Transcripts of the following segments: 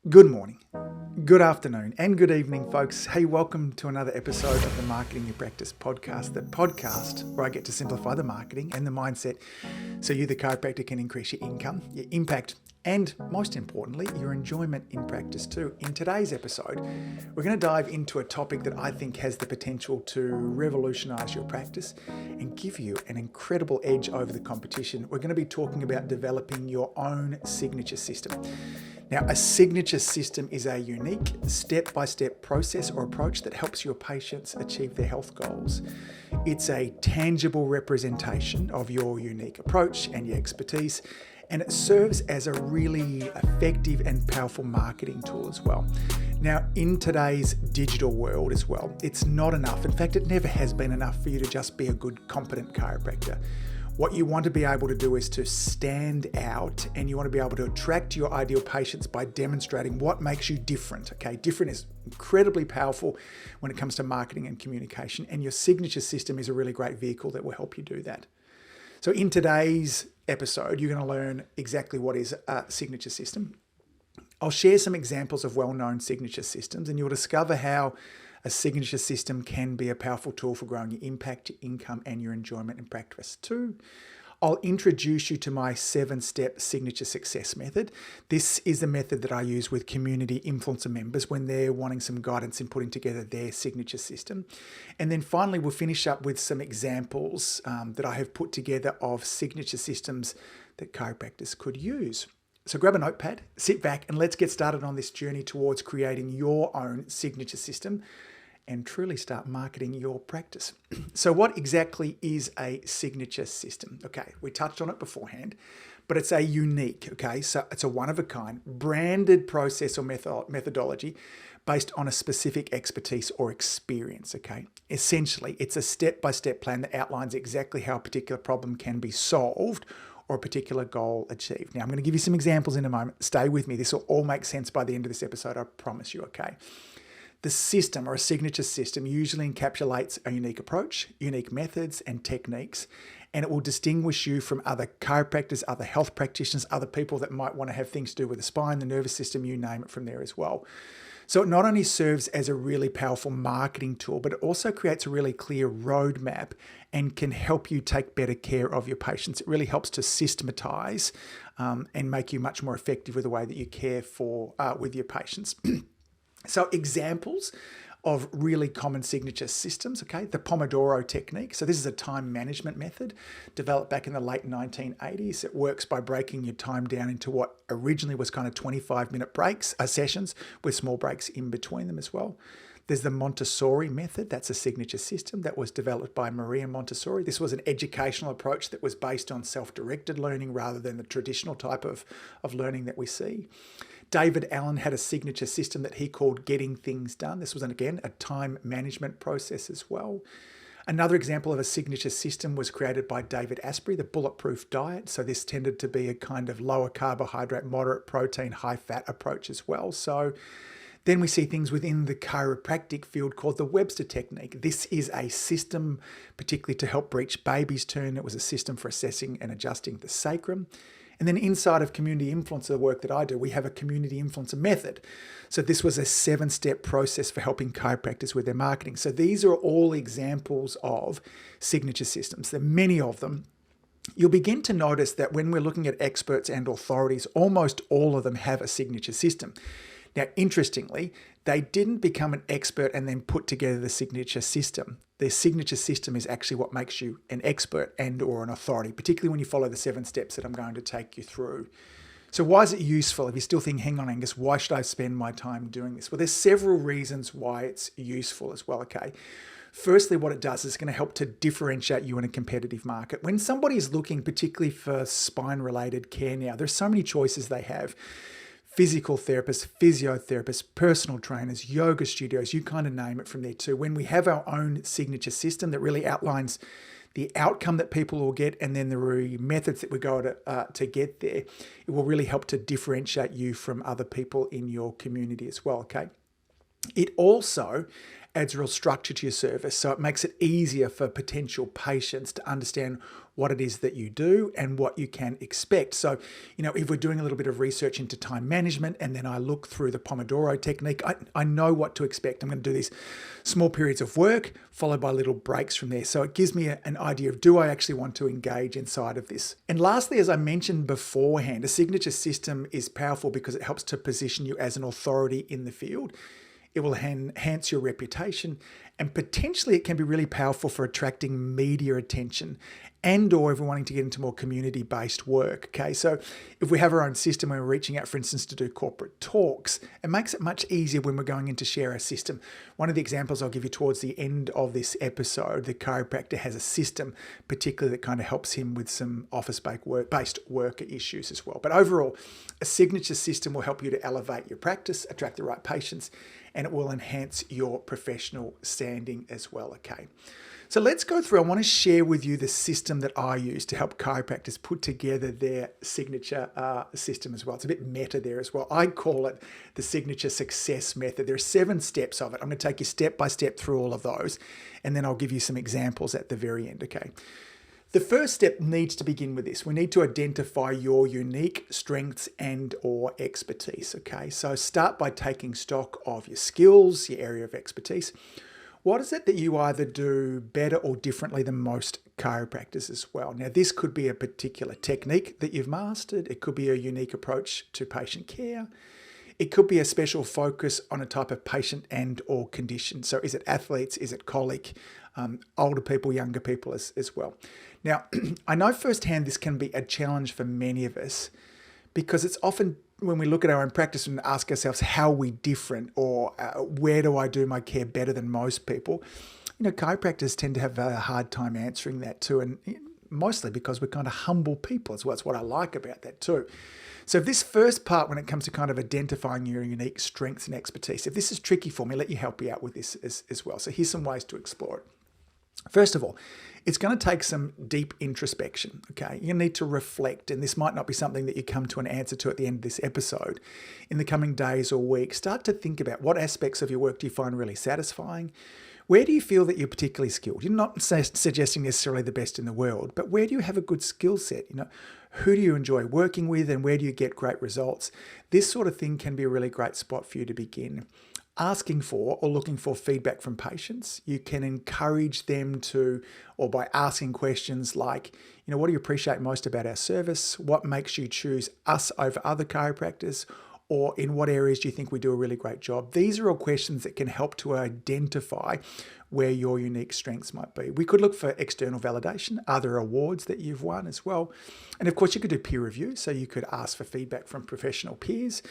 Good morning, good afternoon, and good evening, folks. Hey, welcome to another episode of the Marketing Your Practice podcast, the podcast where I get to simplify the marketing and the mindset so you, the chiropractor, can increase your income, your impact, and most importantly, your enjoyment in practice too. In today's episode, we're going to dive into a topic that I think has the potential to revolutionize your practice and give you an incredible edge over the competition. We're going to be talking about developing your own signature system. Now, a signature system is a unique step-by-step process or approach that helps your patients achieve their health goals. It's a tangible representation of your unique approach and your expertise, and it serves as a really effective and powerful marketing tool as well. Now, in today's digital world as well, it's not enough. In fact, it never has been enough for you to just be a good, competent chiropractor. What you want to be able to do is to stand out, and you want to be able to attract your ideal patients by demonstrating what makes you different. Okay, different is incredibly powerful when it comes to marketing and communication, and your signature system is a really great vehicle that will help you do that. So in today's episode, you're going to learn exactly what is a signature system. I'll share some examples of well-known signature systems, and you'll discover how a signature system can be a powerful tool for growing your impact, your income, and your enjoyment in practice too. I'll introduce you to my 7-step signature success method. This is the method that I use with community influencer members when they're wanting some guidance in putting together their signature system. And then finally, we'll finish up with some examples that I have put together of signature systems that chiropractors could use. So grab a notepad, sit back, and let's get started on this journey towards creating your own signature system and truly start marketing your practice. So what exactly is a signature system? Okay, we touched on it beforehand, but it's a unique, so it's a one-of-a-kind, branded process or methodology based on a specific expertise or experience, Essentially, it's a step-by-step plan that outlines exactly how a particular problem can be solved or a particular goal achieved. Now, I'm going to give you some examples in a moment. Stay with me. This will all make sense by the end of this episode, I promise you, The system or a signature system usually encapsulates a unique approach, unique methods and techniques, and it will distinguish you from other chiropractors, other health practitioners, other people that might want to have things to do with the spine, the nervous system, you name it, from there as well. So it not only serves as a really powerful marketing tool, but it also creates a really clear roadmap and can help you take better care of your patients. It really helps to systematize and make you much more effective with the way that you care for with your patients. So examples of really common signature systems, the Pomodoro technique. So this is a time management method developed back in the late 1980s. It works by breaking your time down into what originally was kind of 25-minute breaks, sessions with small breaks in between them as well. There's the Montessori method. That's a signature system that was developed by Maria Montessori. This was an educational approach that was based on self-directed learning rather than the traditional type of learning that we see. David Allen had a signature system that he called Getting Things Done. This was, again, a time management process as well. Another example of a signature system was created by David Asprey, the Bulletproof Diet. So this tended to be a kind of lower carbohydrate, moderate protein, high fat approach as well. So then we see things within the chiropractic field called the Webster technique. This is a system particularly to help breech babies turn. It was a system for assessing and adjusting the sacrum. And then inside of community influencer, the work that I do, we have a community influencer method. So this was a 7-step process for helping chiropractors with their marketing. So these are all examples of signature systems. There are many of them. You'll begin to notice that when we're looking at experts and authorities, almost all of them have a signature system. Now, interestingly, they didn't become an expert and then put together the signature system. Their signature system is actually what makes you an expert and or an authority, particularly when you follow the 7 steps that I'm going to take you through. So why is it useful? If you're still thinking, hang on, Angus, why should I spend my time doing this? Well, there's several reasons why it's useful as well, Firstly, what it does is going to help to differentiate you in a competitive market. When somebody is looking particularly for spine-related care now, there's so many choices they have. Physical therapists, physiotherapists, personal trainers, yoga studios, you kind of name it from there too. When we have our own signature system that really outlines the outcome that people will get and then the methods that we go to get there, it will really help to differentiate you from other people in your community as well, It also adds real structure to your service, so it makes it easier for potential patients to understand what it is that you do and what you can expect. So, if we're doing a little bit of research into time management and then I look through the Pomodoro technique, I know what to expect. I'm going to do these small periods of work followed by little breaks from there. So it gives me an idea of, do I actually want to engage inside of this? And lastly, as I mentioned beforehand, a signature system is powerful because it helps to position you as an authority in the field. It will enhance your reputation, and potentially it can be really powerful for attracting media attention and or if we're wanting to get into more community-based work. Okay, so if we have our own system and we're reaching out, for instance, to do corporate talks, it makes it much easier when we're going in to share a system. One of the examples I'll give you towards the end of this episode, the chiropractor has a system particularly that kind of helps him with some office-based worker issues as well. But overall, a signature system will help you to elevate your practice, attract the right patients, and it will enhance your professional standing as well, okay? So let's go through. I want to share with you the system that I use to help chiropractors put together their signature system as well. It's a bit meta there as well. I call it the signature success method. There are 7 steps of it. I'm going to take you step by step through all of those, and then I'll give you some examples at the very end, okay? The first step needs to begin with this. We need to identify your unique strengths and or expertise, okay? So start by taking stock of your skills, your area of expertise. What is it that you either do better or differently than most chiropractors as well? Now, this could be a particular technique that you've mastered. It could be a unique approach to patient care. It could be a special focus on a type of patient and or condition. So is it athletes? Is it colic? Older people, younger people as well. Now, I know firsthand this can be a challenge for many of us because it's often when we look at our own practice and ask ourselves how are we different or where do I do my care better than most people, chiropractors tend to have a hard time answering that too, and mostly because we're kind of humble people as well. That's what I like about that too. So this first part, when it comes to kind of identifying your unique strengths and expertise, if this is tricky for me, let you help you out with this as well. So here's some ways to explore it. First of all, it's going to take some deep introspection, okay? You need to reflect, and this might not be something that you come to an answer to at the end of this episode. In the coming days or weeks, start to think about what aspects of your work do you find really satisfying? Where do you feel that you're particularly skilled? You're not suggesting necessarily the best in the world, but where do you have a good skill set? Who do you enjoy working with and where do you get great results? This sort of thing can be a really great spot for you to begin. Asking for or looking for feedback from patients. You can encourage them to, or by asking questions like, what do you appreciate most about our service? What makes you choose us over other chiropractors? Or in what areas do you think we do a really great job? These are all questions that can help to identify where your unique strengths might be. We could look for external validation, other awards that you've won as well. And of course, you could do peer review. So you could ask for feedback from professional peers,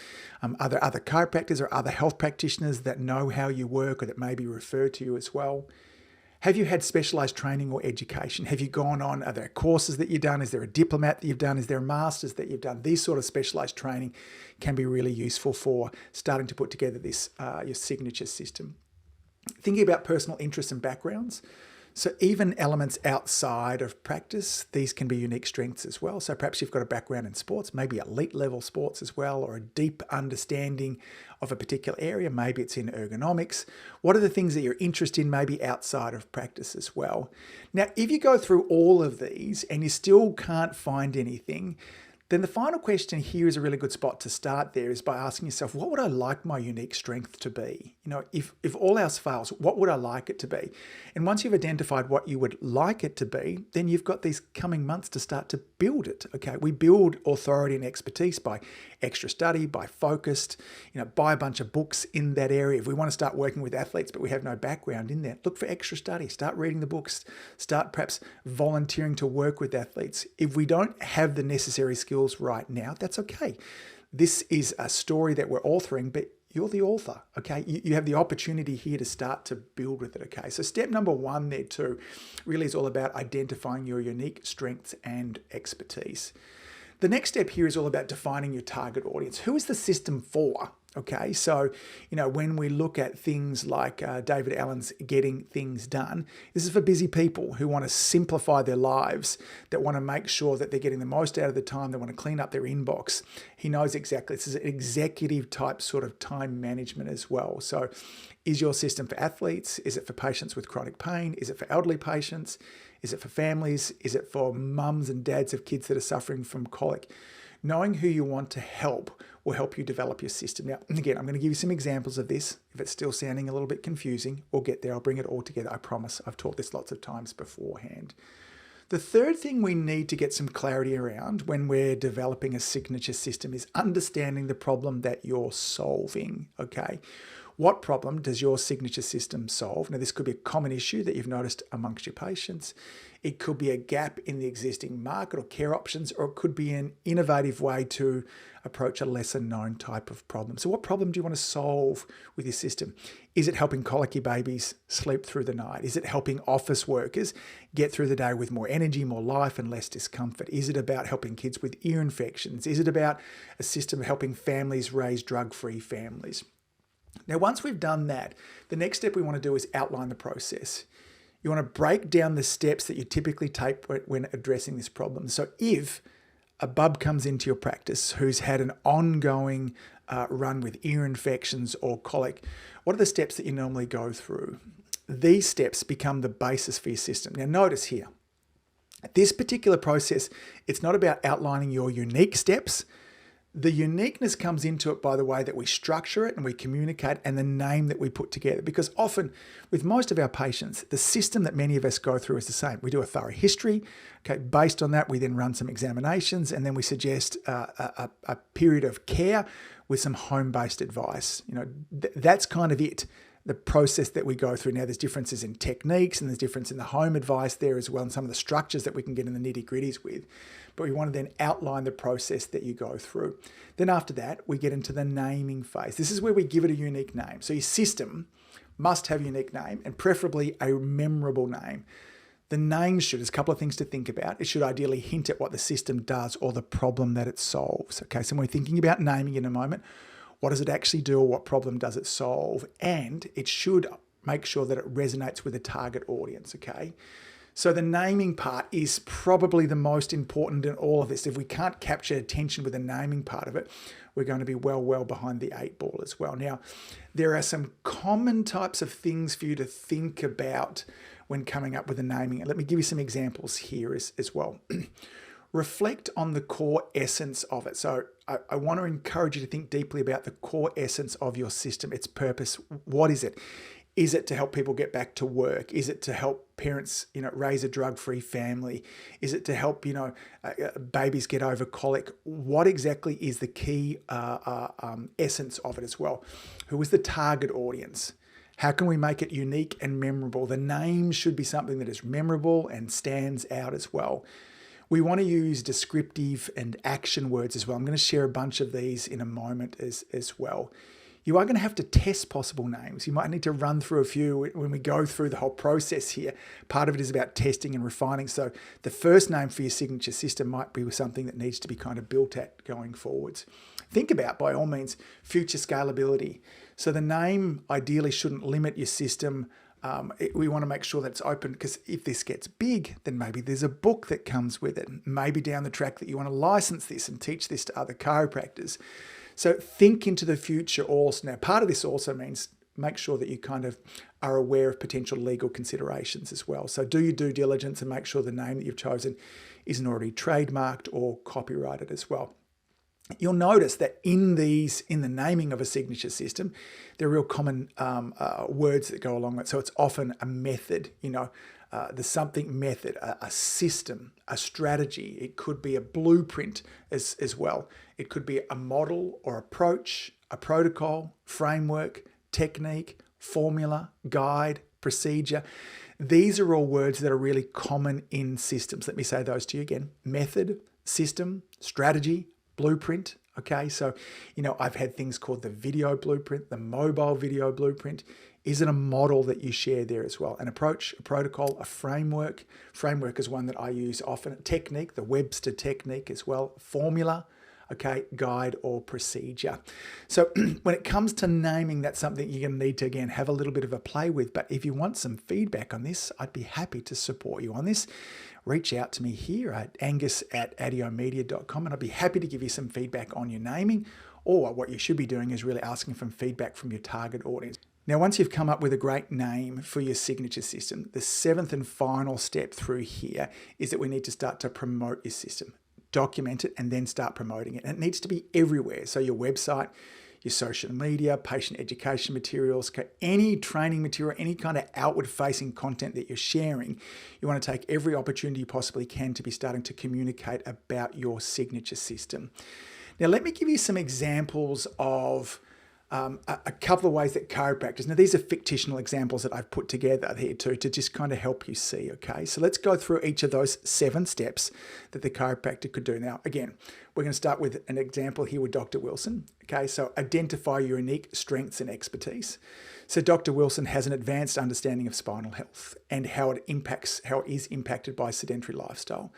other chiropractors or other health practitioners that know how you work or that may be referred to you as well. Have you had specialized training or education? Have you gone on, are there courses that you've done? Is there a diplomat that you've done? Is there a master's that you've done? These sort of specialized training can be really useful for starting to put together this, your signature system. Thinking about personal interests and backgrounds. So even elements outside of practice, these can be unique strengths as well. So perhaps you've got a background in sports, maybe elite level sports as well, or a deep understanding of a particular area. Maybe it's in ergonomics. What are the things that you're interested in maybe outside of practice as well? Now, if you go through all of these and you still can't find anything, then the final question here is a really good spot to start there is by asking yourself, what would I like my unique strength to be? If all else fails, what would I like it to be? And once you've identified what you would like it to be, then you've got these coming months to start to build it, okay? We build authority and expertise by extra study, by focused, buy a bunch of books in that area. If we want to start working with athletes, but we have no background in that, look for extra study, start reading the books, start perhaps volunteering to work with athletes. If we don't have the necessary skills right now, that's okay. This is a story that we're authoring, but you're the author, okay? You have the opportunity here to start to build with it, okay? So step number 1 there too really is all about identifying your unique strengths and expertise. The next step here is all about defining your target audience. Who is the system for? Okay, so, when we look at things like David Allen's Getting Things Done, this is for busy people who want to simplify their lives, that want to make sure that they're getting the most out of the time, they want to clean up their inbox. He knows exactly. This is an executive type sort of time management as well. So is your system for athletes? Is it for patients with chronic pain? Is it for elderly patients? Is it for families? Is it for mums and dads of kids that are suffering from colic? Knowing who you want to help will help you develop your system. Now, again, I'm going to give you some examples of this. If it's still sounding a little bit confusing, we'll get there. I'll bring it all together. I promise. I've taught this lots of times beforehand. The third thing we need to get some clarity around when we're developing a signature system is understanding the problem that you're solving, okay? What problem does your signature system solve? Now, this could be a common issue that you've noticed amongst your patients. It could be a gap in the existing market or care options, or it could be an innovative way to approach a lesser known type of problem. So what problem do you want to solve with your system? Is it helping colicky babies sleep through the night? Is it helping office workers get through the day with more energy, more life, and less discomfort? Is it about helping kids with ear infections? Is it about a system helping families raise drug-free families? Now, once we've done that, the next step we want to do is outline the process. You want to break down the steps that you typically take when addressing this problem. So if a bub comes into your practice who's had an ongoing run with ear infections or colic, what are the steps that you normally go through? These steps become the basis for your system. Now, notice here, this particular process, it's not about outlining your unique steps. The uniqueness comes into it by the way that we structure it and we communicate and the name that we put together. Because often with most of our patients, the system that many of us go through is the same. We do a thorough history. Okay, based on that, we then run some examinations and then we suggest a period of care with some home-based advice. That's kind of it. The process that we go through. Now, there's differences in techniques and there's difference in the home advice there as well, and some of the structures that we can get in the nitty-gritties with. But we want to then outline the process that you go through. Then after that, we get into the naming phase. This is where we give it a unique name. So your system must have a unique name and preferably a memorable name. The name there's a couple of things to think about. It should ideally hint at what the system does or the problem that it solves. Okay, so when we're thinking about naming in a moment, what does it actually do or what problem does it solve? And it should make sure that it resonates with the target audience, okay? So the naming part is probably the most important in all of this. If we can't capture attention with the naming part of it, we're going to be well behind the 8 ball as well. Now, there are some common types of things for you to think about when coming up with the naming. And let me give you some examples here as well. Reflect on the core essence of it. So I want to encourage you to think deeply about the core essence of your system, its purpose. What is it? Is it to help people get back to work? Is it to help parents, raise a drug-free family? Is it to help, babies get over colic? What exactly is the key essence of it as well? Who is the target audience? How can we make it unique and memorable? The name should be something that is memorable and stands out as well. We want to use descriptive and action words as well. I'm going to share a bunch of these in a moment as well. You are going to have to test possible names. You might need to run through a few when we go through the whole process here. Part of it is about testing and refining. So the first name for your signature system might be something that needs to be kind of built at going forwards. Think about, by all means, future scalability. So the name ideally shouldn't limit your system. We want to make sure that it's open, because if this gets big, then maybe there's a book that comes with it. Maybe down the track that you want to license this and teach this to other chiropractors. So think into the future also. Now, part of this also means make sure that you kind of are aware of potential legal considerations as well. So do your due diligence and make sure the name that you've chosen isn't already trademarked or copyrighted as well. You'll notice that in the naming of a signature system, there are real common words that go along with it. So it's often a method, the something method, a system, a strategy. It could be a blueprint as well. It could be a model or approach, a protocol, framework, technique, formula, guide, procedure. These are all words that are really common in systems. Let me say those to you again. Method, system, strategy, blueprint. Okay, so, I've had things called the video blueprint, the mobile video blueprint. Is it a model that you share there as well? An approach, a protocol, a framework. Framework is one that I use often. Technique, the Webster technique as well. Formula, okay, guide or procedure. So when it comes to naming, that's something you're going to need to, again, have a little bit of a play with. But if you want some feedback on this, I'd be happy to support you on this. Reach out to me here at angus@adiomedia.com, and I'd be happy to give you some feedback on your naming, or what you should be doing is really asking for feedback from your target audience. Now, once you've come up with a great name for your signature system, the seventh and final step through here is that we need to start to promote your system. Document it and then start promoting it. And it needs to be everywhere. So your website, your social media, patient education materials, any training material, any kind of outward facing content that you're sharing, you want to take every opportunity you possibly can to be starting to communicate about your signature system. Now, let me give you some examples of a couple of ways that chiropractors, now these are fictional examples that I've put together here too, to just kind of help you see, okay? So let's go through each of those 7 steps that the chiropractor could do. Now, again, we're going to start with an example here with Dr. Wilson, okay? So identify your unique strengths and expertise. So Dr. Wilson has an advanced understanding of spinal health and how it is impacted by sedentary lifestyle.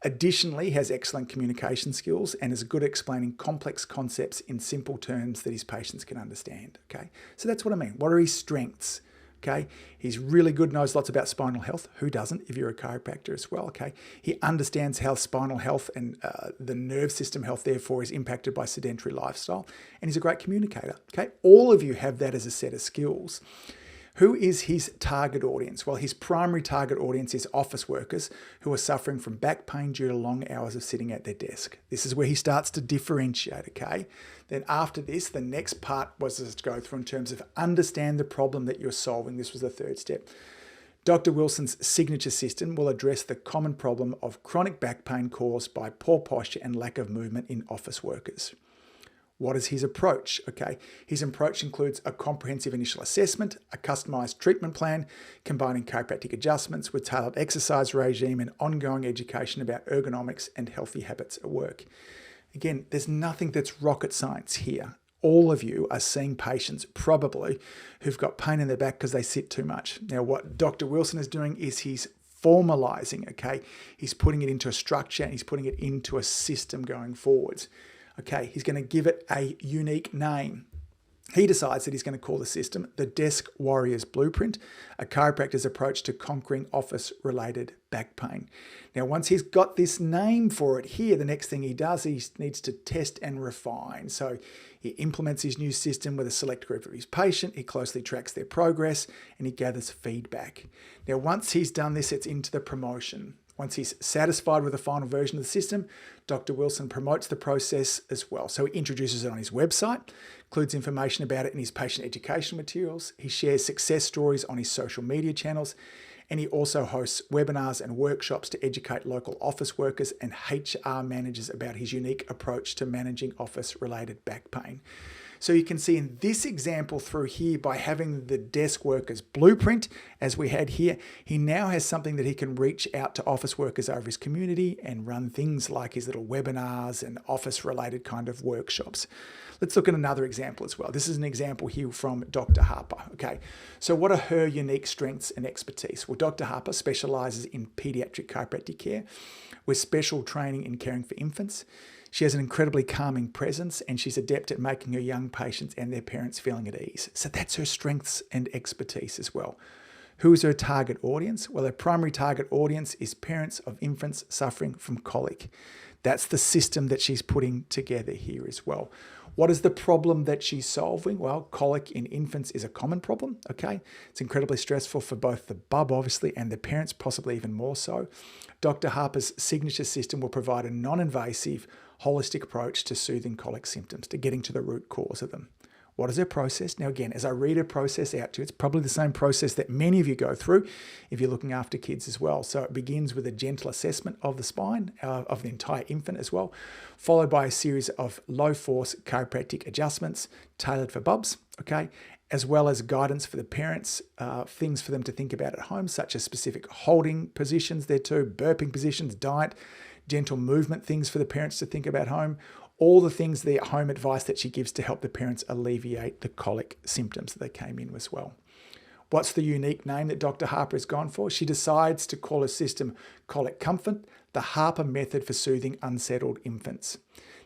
Additionally, has excellent communication skills and is good at explaining complex concepts in simple terms that his patients can understand. Okay, so that's what I mean. What are his strengths? Okay, he's really good, knows lots about spinal health. Who doesn't if you're a chiropractor as well? Okay, he understands how spinal health and the nerve system health, therefore, is impacted by sedentary lifestyle, and he's a great communicator. Okay, all of you have that as a set of skills. Who is his target audience? Well, his primary target audience is office workers who are suffering from back pain due to long hours of sitting at their desk. This is where he starts to differentiate, okay? Then after this, the next part was to go through in terms of understand the problem that you're solving. This was the 3rd step. Dr. Wilson's signature system will address the common problem of chronic back pain caused by poor posture and lack of movement in office workers. What is his approach? Okay, his approach includes a comprehensive initial assessment, a customized treatment plan, combining chiropractic adjustments with tailored exercise regime and ongoing education about ergonomics and healthy habits at work. Again, there's nothing that's rocket science here. All of you are seeing patients probably who've got pain in their back because they sit too much. Now, what Dr. Wilson is doing is he's formalizing, okay? He's putting it into a structure and he's putting it into a system going forwards. Okay, he's going to give it a unique name. He decides that he's going to call the system the Desk Warrior's Blueprint, a chiropractor's approach to conquering office-related back pain. Now, once he's got this name for it here, the next thing he does, he needs to test and refine. So he implements his new system with a select group of his patient, he closely tracks their progress, and he gathers feedback. Now, once he's done this, it's into the promotion. Once he's satisfied with the final version of the system, Dr. Wilson promotes the process as well. So he introduces it on his website, includes information about it in his patient education materials. He shares success stories on his social media channels, and he also hosts webinars and workshops to educate local office workers and HR managers about his unique approach to managing office-related back pain. So you can see in this example through here, by having the desk workers blueprint, as we had here, he now has something that he can reach out to office workers over his community and run things like his little webinars and office-related kind of workshops. Let's look at another example as well. This is an example here from Dr. Harper. Okay, so what are her unique strengths and expertise? Well, Dr. Harper specializes in pediatric chiropractic care with special training in caring for infants. She has an incredibly calming presence and she's adept at making her young patients and their parents feeling at ease. So that's her strengths and expertise as well. Who is her target audience? Well, her primary target audience is parents of infants suffering from colic. That's the system that she's putting together here as well. What is the problem that she's solving? Well, colic in infants is a common problem, okay? It's incredibly stressful for both the bub, obviously, and the parents, possibly even more so. Dr. Harper's signature system will provide a non-invasive, holistic approach to soothing colic symptoms, to getting to the root cause of them. What is her process? Now, again, as I read her process out to you, it's probably the same process that many of you go through if you're looking after kids as well. So it begins with a gentle assessment of the spine, of the entire infant as well, followed by a series of low-force chiropractic adjustments tailored for bubs, okay, as well as guidance for the parents, things for them to think about at home, such as specific holding positions there too, burping positions, diet, gentle movement things for the parents to think about home, all the things, the home advice that she gives to help the parents alleviate the colic symptoms that they came in as well. What's the unique name that Dr. Harper has gone for? She decides to call her system Colic Comfort, the Harper method for soothing unsettled infants.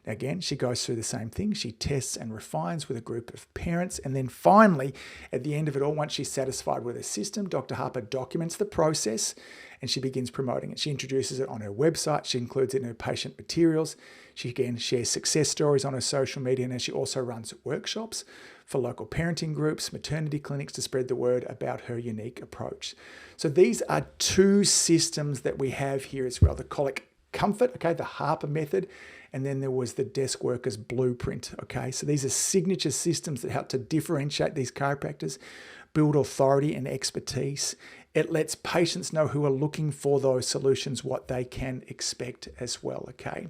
Again, she goes through the same thing. She tests and refines with a group of parents. And then finally, at the end of it all, once she's satisfied with her system, Dr. Harper documents the process and she begins promoting it. She introduces it on her website. She includes it in her patient materials. She again shares success stories on her social media, and she also runs workshops for local parenting groups, maternity clinics to spread the word about her unique approach. So these are two systems that we have here as well. The Colic Comfort, okay, the Harper method, and then there was the Desk Workers Blueprint, okay? So these are signature systems that help to differentiate these chiropractors, build authority and expertise. It lets patients know who are looking for those solutions, what they can expect as well, okay?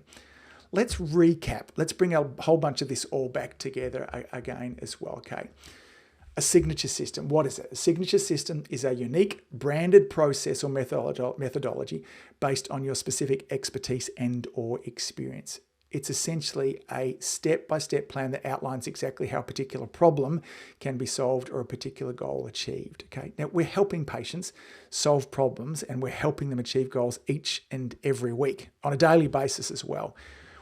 Let's recap. Let's bring a whole bunch of this all back together again as well, okay? A signature system, what is it? A signature system is a unique branded process or methodology based on your specific expertise and or experience. It's essentially a step-by-step plan that outlines exactly how a particular problem can be solved or a particular goal achieved. Okay. Now, we're helping patients solve problems and we're helping them achieve goals each and every week on a daily basis as well.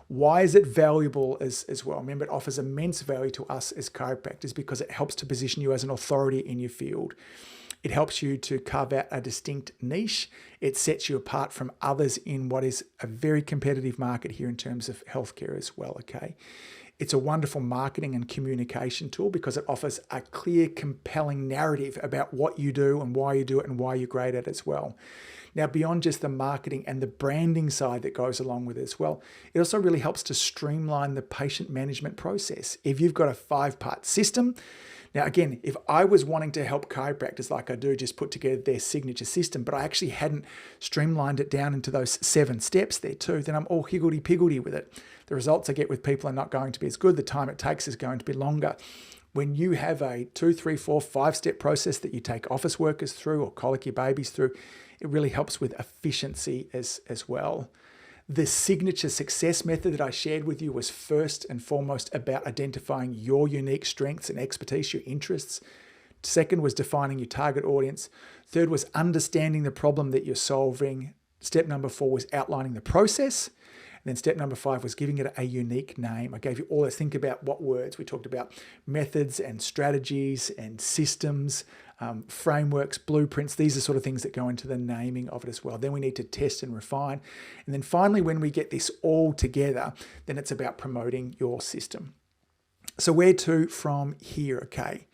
Why is it valuable as well? Remember, it offers immense value to us as chiropractors because it helps to position you as an authority in your field. It helps you to carve out a distinct niche. It sets you apart from others in what is a very competitive market here in terms of healthcare as well, okay? It's a wonderful marketing and communication tool because it offers a clear, compelling narrative about what you do and why you do it and why you're great at it as well. Now, beyond just the marketing and the branding side that goes along with it as well, it also really helps to streamline the patient management process. If you've got a 5-part system, now again, if I was wanting to help chiropractors like I do, just put together their signature system, but I actually hadn't streamlined it down into those 7 steps there too, then I'm all higgledy-piggledy with it. The results I get with people are not going to be as good. The time it takes is going to be longer. When you have a 2, 3, 4, 5-step process that you take office workers through or colicky babies through, it really helps with efficiency as well. The signature success method that I shared with you was first and foremost about identifying your unique strengths and expertise, your interests. Second was defining your target audience. Third was understanding the problem that you're solving. Step number 4 was outlining the process. And then step number 5 was giving it a unique name. I gave you all this. Think about what words. We talked about methods and strategies and systems, frameworks, blueprints. These are sort of things that go into the naming of it as well. Then we need to test and refine. And then finally, when we get this all together, then it's about promoting your system. So where to from here, okay?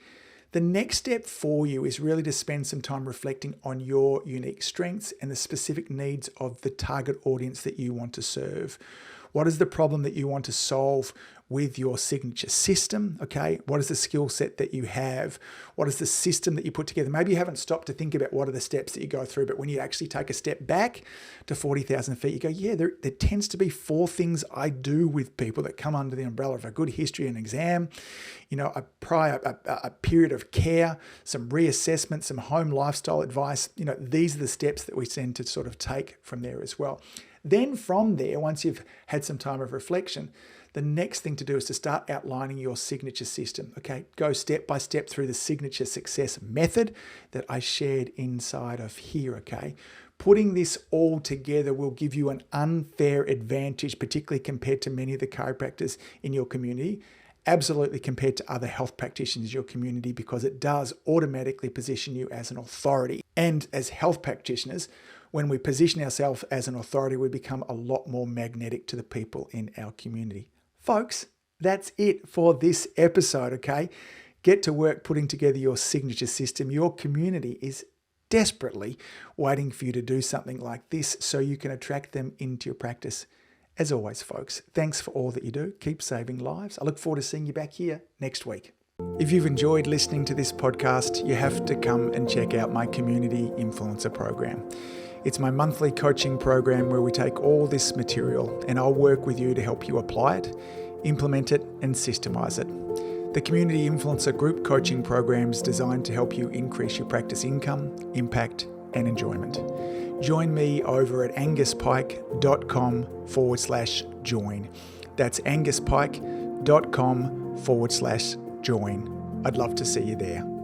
The next step for you is really to spend some time reflecting on your unique strengths and the specific needs of the target audience that you want to serve. What is the problem that you want to solve with your signature system? Okay, what is the skill set that you have? What is the system that you put together? Maybe you haven't stopped to think about what are the steps that you go through, but when you actually take a step back to 40,000 feet, you go, yeah, there tends to be 4 things I do with people that come under the umbrella of a good history and exam, a period of care, some reassessment, some home lifestyle advice. These are the steps that we tend to sort of take from there as well. Then from there, once you've had some time of reflection, the next thing to do is to start outlining your signature system. Okay, go step by step through the signature success method that I shared inside of here. Okay, putting this all together will give you an unfair advantage, particularly compared to many of the chiropractors in your community. Absolutely compared to other health practitioners in your community, because it does automatically position you as an authority. And as health practitioners, when we position ourselves as an authority, we become a lot more magnetic to the people in our community. Folks, that's it for this episode, okay? Get to work putting together your signature system. Your community is desperately waiting for you to do something like this so you can attract them into your practice. As always, folks, thanks for all that you do. Keep saving lives. I look forward to seeing you back here next week. If you've enjoyed listening to this podcast, you have to come and check out my Community Influencer Program. It's my monthly coaching program where we take all this material and I'll work with you to help you apply it, implement it, and systemize it. The Community Influencer Group Coaching Program is designed to help you increase your practice income, impact, and enjoyment. Join me over at anguspyke.com/join. That's anguspyke.com/join. I'd love to see you there.